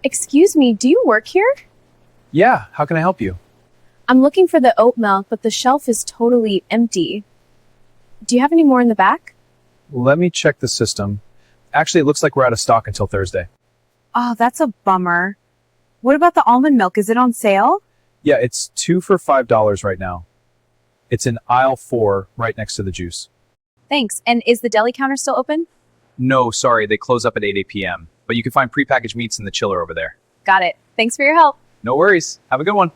Excuse me, do you work here? Yeah, how can I help you? I'm looking for the oat milk, but the shelf is totally empty. Do you have any more in the back? Let me check the system. Actually, it looks like we're out of stock until Thursday. Oh, that's a bummer. What about the almond milk? Is it on sale? Yeah, it's two for $5 right now. It's in aisle 4, right next to the juice. Thanks. And is the deli counter still open? No, sorry, they close up at 8 p.m. But you can find prepackaged meats in the chiller over there. Got it. Thanks for your help. No worries. Have a good one.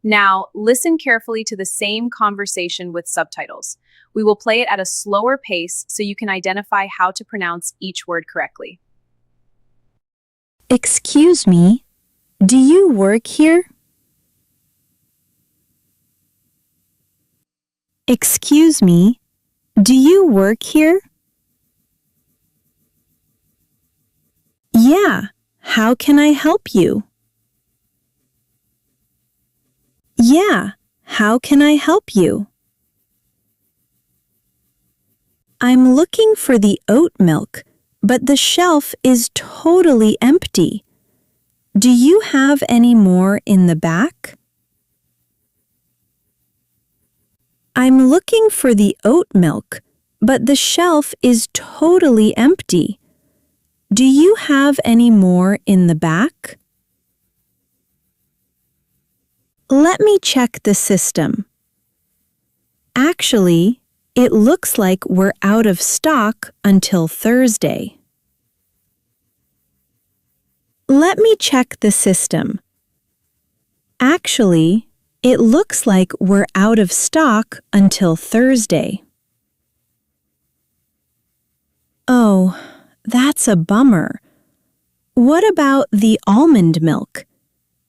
Now, listen carefully to the same conversation with subtitles. We will play it at a slower pace so you can identify how to pronounce each word correctly. Excuse me, do you work here? Excuse me, do you work here? Yeah, how can I help you? Yeah, how can I help you? I'm looking for the oat milk, but the shelf is totally empty. Do you have any more in the back? I'm looking for the oat milk, but the shelf is totally empty. Do you have any more in the back? Let me check the system. Actually, it looks like we're out of stock until Thursday. Let me check the system. Actually, it looks like we're out of stock until Thursday. Oh, that's a bummer. What about the almond milk?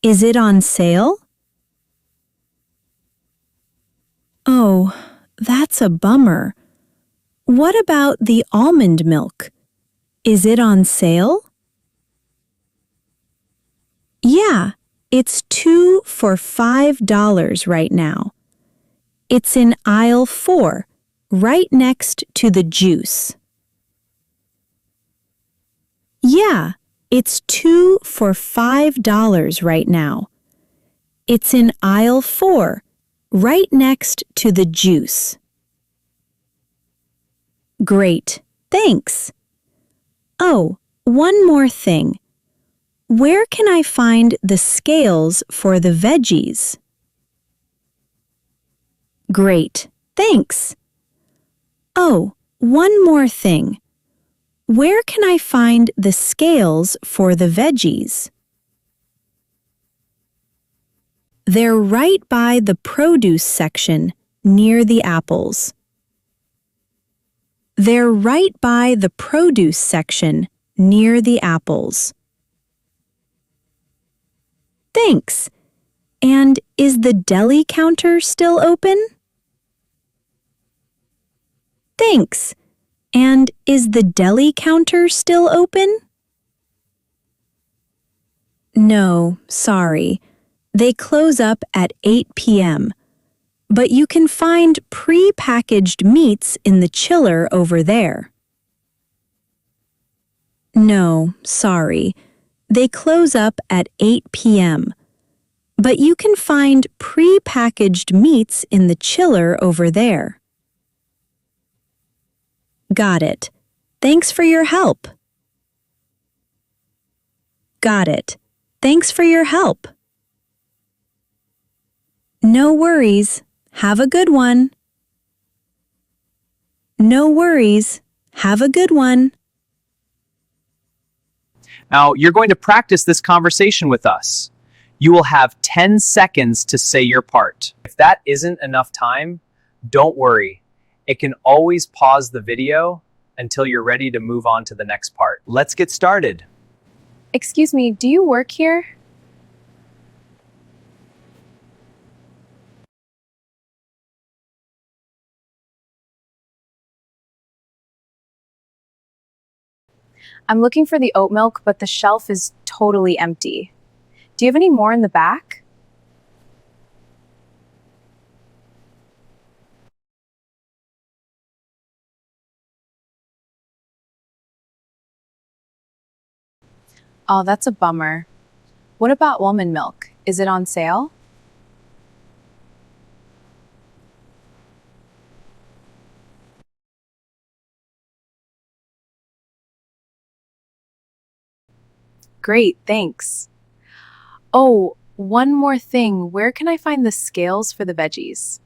Is it on sale? Oh, that's a bummer. What about the almond milk? Is it on sale? Yeah, it's 2 for $5 right now. It's in aisle 4, right next to the juice. Yeah, it's 2 for $5 right now. It's in aisle 4, right next to the juice. Great, thanks. Oh, one more thing. Where can I find the scales for the veggies? Great, thanks. Oh, one more thing. Where can I find the scales for the veggies? They're right by the produce section, near the apples. They're right by the produce section, near the apples. Thanks. And is the deli counter still open? Thanks. And is the deli counter still open? No, sorry. They close up at 8 p.m. But you can find pre-packaged meats in the chiller over there. No, sorry. They close up at 8 p.m. But you can find pre-packaged meats in the chiller over there. Got it. Thanks for your help. Got it. Thanks for your help. No worries. Have a good one. No worries. Have a good one. Now, you're going to practice this conversation with us. You will have 10 seconds to say your part. If that isn't enough time, don't worry. It can always pause the video until you're ready to move on to the next part. Let's get started. Excuse me, do you work here? I'm looking for the oat milk, but the shelf is totally empty. Do you have any more in the back? Oh, that's a bummer. What about almond milk? Is it on sale? Great, thanks. Oh, one more thing. Where can I find the scales for the veggies?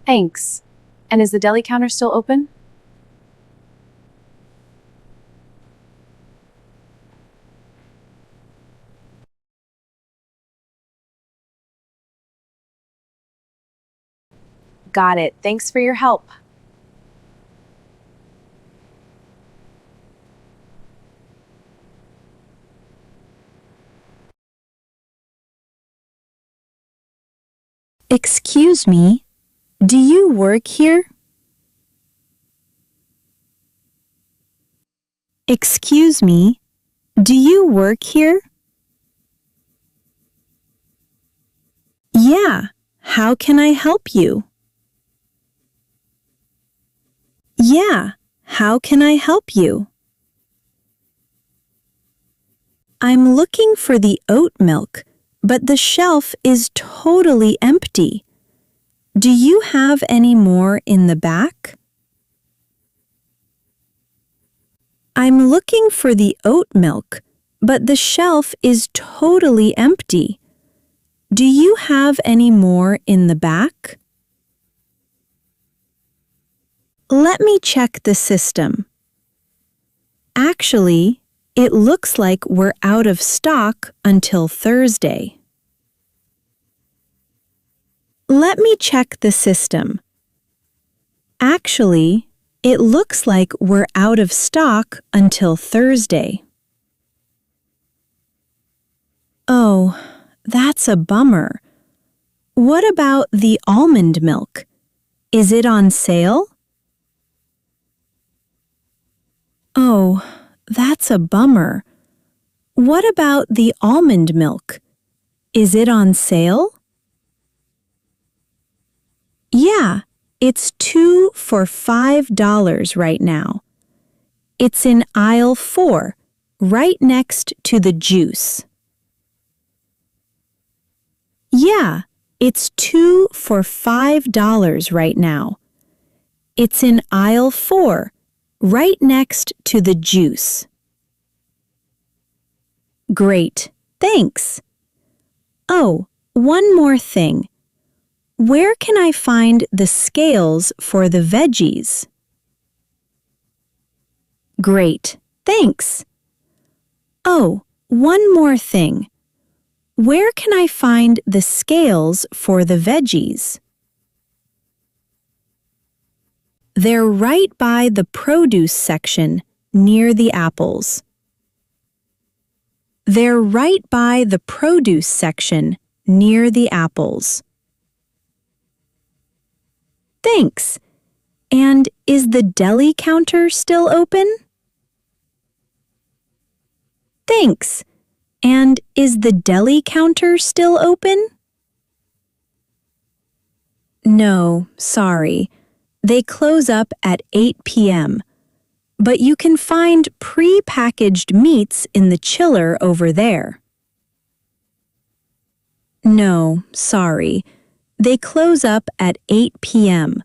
Thanks. And is the deli counter still open? Got it. Thanks for your help. Excuse me, do you work here? Excuse me, do you work here? Yeah, how can I help you? Yeah, how can I help you? I'm looking for the oat milk, but the shelf is totally empty. Do you have any more in the back? I'm looking for the oat milk, but the shelf is totally empty. Do you have any more in the back? Let me check the system. Actually, it looks like we're out of stock until Thursday. Let me check the system. Actually, it looks like we're out of stock until Thursday. Oh, that's a bummer. What about the almond milk? Is it on sale? Oh, that's a bummer. What about the almond milk? Is it on sale? Yeah, it's 2 for $5 right now. It's in aisle 4, right next to the juice. Yeah, it's 2 for $5 right now. It's in aisle 4, right next to the juice. Great, thanks. Oh, one more thing. Where can I find the scales for the veggies? Great, thanks. Oh, one more thing. Where can I find the scales for the veggies? They're right by the produce section near the apples. They're right by the produce section near the apples. Thanks. And is the deli counter still open? Thanks. And is the deli counter still open? No, sorry. They close up at 8 p.m. But you can find pre-packaged meats in the chiller over there. No, sorry. They close up at 8 p.m.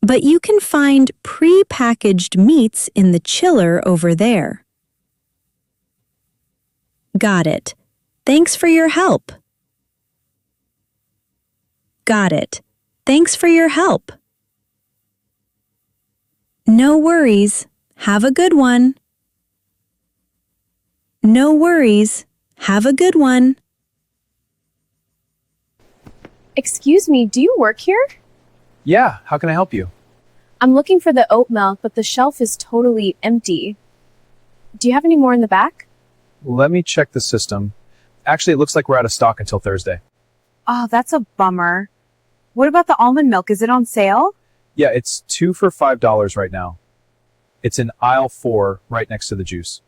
But you can find pre-packaged meats in the chiller over there. Got it. Thanks for your help. Got it. Thanks for your help. No worries. Have a good one. No worries. Have a good one. Excuse me, do you work here? Yeah, how can I help you? I'm looking for the oat milk, but the shelf is totally empty. Do you have any more in the back? Let me check the system. Actually, it looks like we're out of stock until Thursday. Oh, that's a bummer. What about the almond milk? Is it on sale? Yeah, it's 2 for $5 right now. It's in aisle 4, right next to the juice.